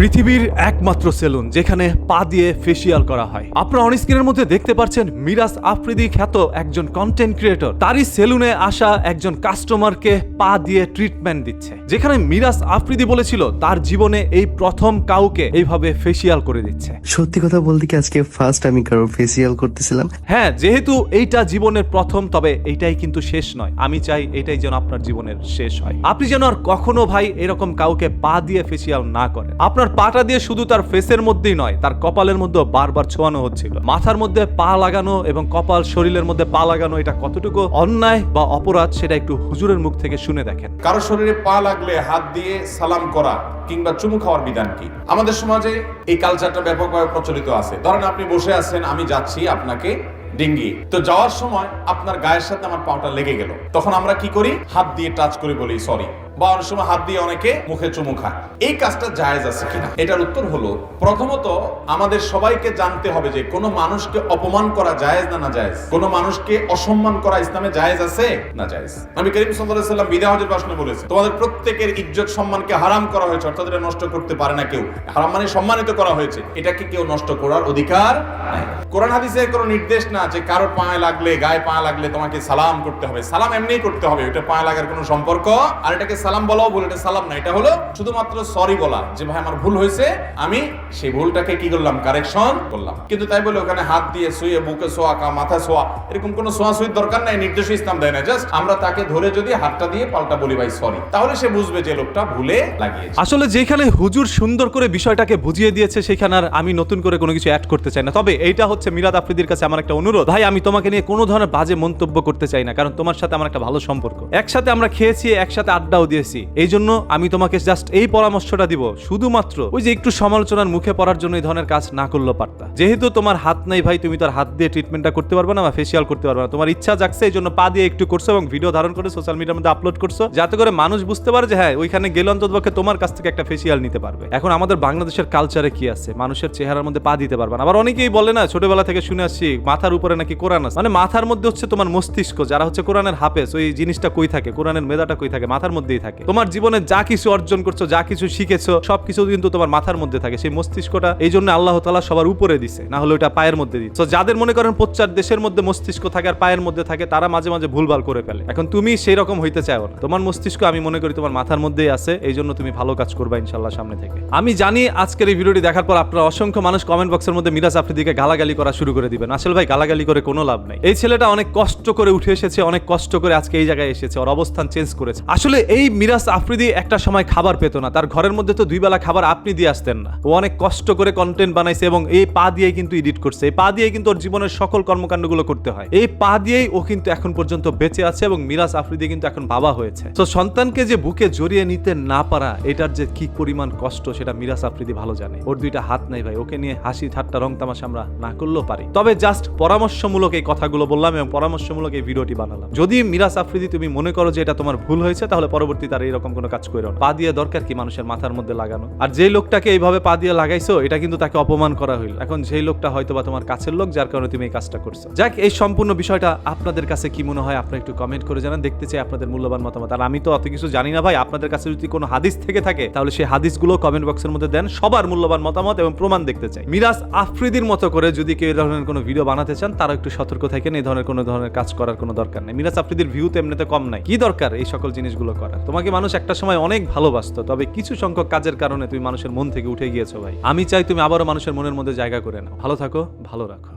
পৃথিবীর একমাত্র সেলুন যেখানে পা দিয়ে ফেসিয়াল করা হয়। আপনারা অন স্ক্রিনের মধ্যে দেখতে পাচ্ছেন মিরাজ আফ্রিদি খ্যাত একজন কন্টেন্ট ক্রিয়েটর তারই সেলুনে আসা একজন কাস্টমারকে পা দিয়ে ট্রিটমেন্ট দিচ্ছে, যেখানে মিরাজ আফ্রিদি বলেছিল তার জীবনে এই প্রথম কাউকে এইভাবে ফেসিয়াল করে দিচ্ছে। সত্যি কথা বলতে কি আজকে ফার্স্ট আমি কারো ফেসিয়াল করতেছিলাম। হ্যাঁ, যেহেতু এইটা জীবনের প্রথম, তবে এইটাই কিন্তু শেষ নয়। আমি চাই এটাই যেন আপনার জীবনের শেষ হয়। আপনি যেন আর কখনো ভাই এরকম কাউকে পা দিয়ে ফেসিয়াল না করেন। আপনার পাটা দিয়ে শুধু তার ফেসের মধ্যেই নয়, তার কপালের মধ্যে বারবার ছোঁয়ানো হচ্ছিল। মাথার মধ্যে পা লাগানো এবং কপাল শরীরের মধ্যে পা লাগানো, এটা কতটুকু অন্যায় বা অপরাধ সেটা একটু হুজুরের মুখ থেকে শুনে দেখেন। কারো শরীরে পা লাগলে হাত দিয়ে সালাম করা কিংবা চুমু খাওয়ার বিধান কি? আমাদের সমাজে এই কালচারটা ব্যাপকভাবে প্রচলিত আছে। ধরেন আপনি বসে আছেন, আমি যাচ্ছি আপনাকে ডিঙ্গি, তো যাওয়ার সময় আপনার গায়ের সাথে আমার পাটা লেগে গেল, তখন আমরা কি করি? হাত দিয়ে টাচ করে বলি সরি, বা অনেক সময় হাত দিয়ে অনেকে মুখে চুমু খায়। এই কাজটা জায়েজ আছে কিনা? এটার উত্তর হলো, প্রথমত আমাদের সবাইকে জানতে হবে যে কোনো মানুষকে অপমান করা জায়েজ না জায়েজ, কোনো মানুষকে অসম্মান করা ইসলামে জায়েজ আছে না জায়েজ। নবী করিম সাল্লাল্লাহু আলাইহি ওয়াসাল্লাম বিদায় হজের ভাষণে বলেছে, তোমাদের প্রত্যেকের ইজ্জত সম্মানকে হারাম করা হয়েছে, অর্থাৎ এটা নষ্ট করতে পারে না কেউ। হারাম মানে সম্মানিত করা হয়েছে, এটাকে কেউ নষ্ট করার অধিকার নাই। কোরআন হাদিসে কোনো নির্দেশ না যে কারোর পায়ে লাগলে, গায়ে পা লাগলে তোমাকে সালাম করতে হবে। সালাম এমনিই করতে হবে, এটা পায়ে লাগার কোনো সম্পর্ক। আর এটাকে সালাম বলাও বলে, এটা সালাম না, এটা হলো শুধুমাত্র সরি বলা, যে ভাই আমার ভুল হয়েছে, আমি সেই ভুলটাকে কি করলাম? কারেকশন করলাম। কিন্তু তাই বলে ওখানে হাত দিয়ে শুয়ে বুকে শোয়া, মাথা শোয়া, এরকম কোনো শোয়াশুয়ির দরকার নাই, নির্দেশ ইসলাম দেয় না। জাস্ট আমরা তাকে ধরে যদি হাতটা দিয়ে পাল্টা বলি ভাই সরি, তাহলে সে বুঝবে যে লোকটা ভুলে লাগিয়েছে। আসলে যেখানে হুজুর সুন্দর করে বিষয়টাকে বুঝিয়ে দিয়েছে, সেখানে আর আমি নতুন করে কোনো কিছু অ্যাড করতে চাই না। তবে এইটা হচ্ছে মিরাজ আফ্রিদির কাছে আমার একটা অনুরোধ, ভাই আমি তোমাকে নিয়ে কোনো ধরনের বাজে মন্তব্য করতে চাই না, কারণ তোমার সাথে আমার একটা ভালো সম্পর্ক, একসাথে আমরা খেয়েছি, একসাথে আড্ডাও দিয়েছি। এই জন্য আমি তোমাকে জাস্ট এই পরামর্শটা দিব, শুধুমাত্র ওই যে একটু সমালোচনার মুখে পড়ার জন্য এই ধরনের কাজ না করলেও পারতা। যেহেতু তোমার হাত নাই ভাই, তুমি তার হাত দিয়ে ট্রিটমেন্টটা করতে পারবে না বা ফেসিয়াল করতে পারবে না। তোমার ইচ্ছা জাগছে, এই জন্য পা দিয়ে একটু করছো এবং ভিডিও ধারণ করে সোশ্যাল মিডিয়ার মধ্যে আপলোড করছো, যাতে করে মানুষ বুঝতে পারে যে হ্যাঁ ওইখানে গেলে অন্ততপক্ষে তোমার কাছ থেকে একটা ফেসিয়াল নিতে পারবে। এখন আমাদের বাংলাদেশের কালচারে কি আছে, মানুষের চেহারার মধ্যে পা দিতে পারবে না। আবার অনেকেই বলে না, ছোটবেলা থেকে শুনে আসছি মাথার উপরে নাকি কোরআন আছে, মানে মাথার মধ্যে হচ্ছে তোমার মস্তিষ্ক, যারা হচ্ছে কোরআনের হাফেজ, ওই জিনিসটা কই থাকে, কোরআনের মেধাটা কই থাকে? মাথার মধ্যেই থাকে। তোমার জীবনে যা কিছু অর্জন করছো, যা কিছু শিখেছো, সবকিছু কিন্তু তোমার মাথার মধ্যে থাকে। সেই মস্তিষ্কটা এই জন্য আল্লাহ তাআলা সবার উপরে দিছে, না হলে ওটা পায়ের মধ্যে দিচ্ছে। তো যাদের মনে করেন পশ্চাৎ দেশের মধ্যে মস্তিষ্ক থাকে আর পায়ের মধ্যে থাকে, তারা মাঝে মাঝে ভুলভাল করে ফেলে। এখন তুমি সেই রকম হইতে চাও না, তোমার মস্তিষ্ক আমি মনে করি তোমার মাথার মধ্যেই আছে, এই জন্য তুমি ভালো কাজ করবা ইনশাআল্লাহ সামনে থেকে। আমি জানি আজকের এই ভিডিওটি দেখার পর আপনারা অসংখ্য মানুষ কমেন্ট বক্সের মধ্যে মিরাজ আফ্রিদিকে গালাগালি করা শুরু করে দিবেন। আসলে ভাই গালাগালি করে কোনো লাভ নাই। এই ছেলেটা অনেক কষ্ট করে উঠে এসেছে, অনেক কষ্ট করে আজকে এই জায়গায় এসেছে, ওর অবস্থান চেঞ্জ করেছে। আসলে এই মিরাজ আফ্রিদি একটা সময় খাবার পেত না, তার ঘরের মধ্যে তো দুই বেলা খাবার আপনি দিয়ে আসতেন না। ও অনেক কষ্ট করে কন্টেন্ট বানাইছে এবং এই পা দিয়ে কিন্তু এডিট করছে, এই পা দিয়ে কিন্তু ওর জীবনের সকল কর্মকাণ্ডগুলো করতে হয়। এই পা দিয়েই ও কিন্তু এখন পর্যন্ত বেঁচে আছে এবং মিরাজ আফ্রিদি কিন্তু এখন বাবা হয়েছে। তো সন্তানকে যে বুকে জড়িয়ে নিতে না পারা, এটার যে কি পরিমাণ কষ্ট সেটা মিরাজ আফ্রিদি ভালো জানে। ওর দুইটা হাত নাই ভাই, ওকে নিয়ে হাসি ঠাট্টা রং তামাশা আমরা না করলেও পারি। তবে জাস্ট পরামর্শমূলক এই কথাগুলো বললাম এবং পরামর্শমূলক এই ভিডিওটি বানালাম। যদি মিরাজ আফ্রিদি তুমি মনে করো যে এটা তোমার ভুল হয়েছে, তাহলে পরবর্তীতে আর এরকম কোনো কাজ করো না। পা দিয়ে দরকার কি মানুষের মাথার মধ্যে লাগানো? আর যে লোকটাকে এইভাবে পা দিয়ে লাগাইছো, এটা কিন্তু তাকে অপমান করা হইল। এখন যেই লোকটা হয়তো বা তোমার কাছের লোক, যার কারণে তুমি এই কাজটা করছো। যাক, এই সম্পূর্ণ বিষয়টা আপনাদের কাছে কি মনে হয় আপনারা একটু কমেন্ট করে জানান, দেখতে চাই আপনাদের মূল্যবান মতামত। আর আমি তো অত কিছু জানি না ভাই, আপনাদের কাছে যদি কোনো হাদিস থেকে থাকে তাহলে সেই হাদিসগুলো কমেন্ট বক্সের মধ্যে দেন, সবার মূল্যবান মতামত এবং প্রমাণ দেখতে চাই। মিরাজ আফ্রিদির মতো করে যদি কেউ এই ধরনের কোনো ভিডিও বানাতে চান, তারা একটু সতর্ক থাকেন, এই ধরনের কোনো ধরনের কাজ করার কোনো দরকার নেই। মিরাজ আফ্রিদির ভিউ তো এমনিতে কম নাই, কি দরকার এই সকল জিনিসগুলো করার? তোমাকে মানুষ একটা সময় অনেক ভালোবাসতো, তবে কিছু সংখ্যক কাজের কারণে তুমি মানুষের মন থেকে উঠে গিয়েছো ভাই। আমি চাই তুমি আবারও মানুষের মনের মধ্যে জায়গা করে নাও। ভালো থাকো, ভালো রাখো।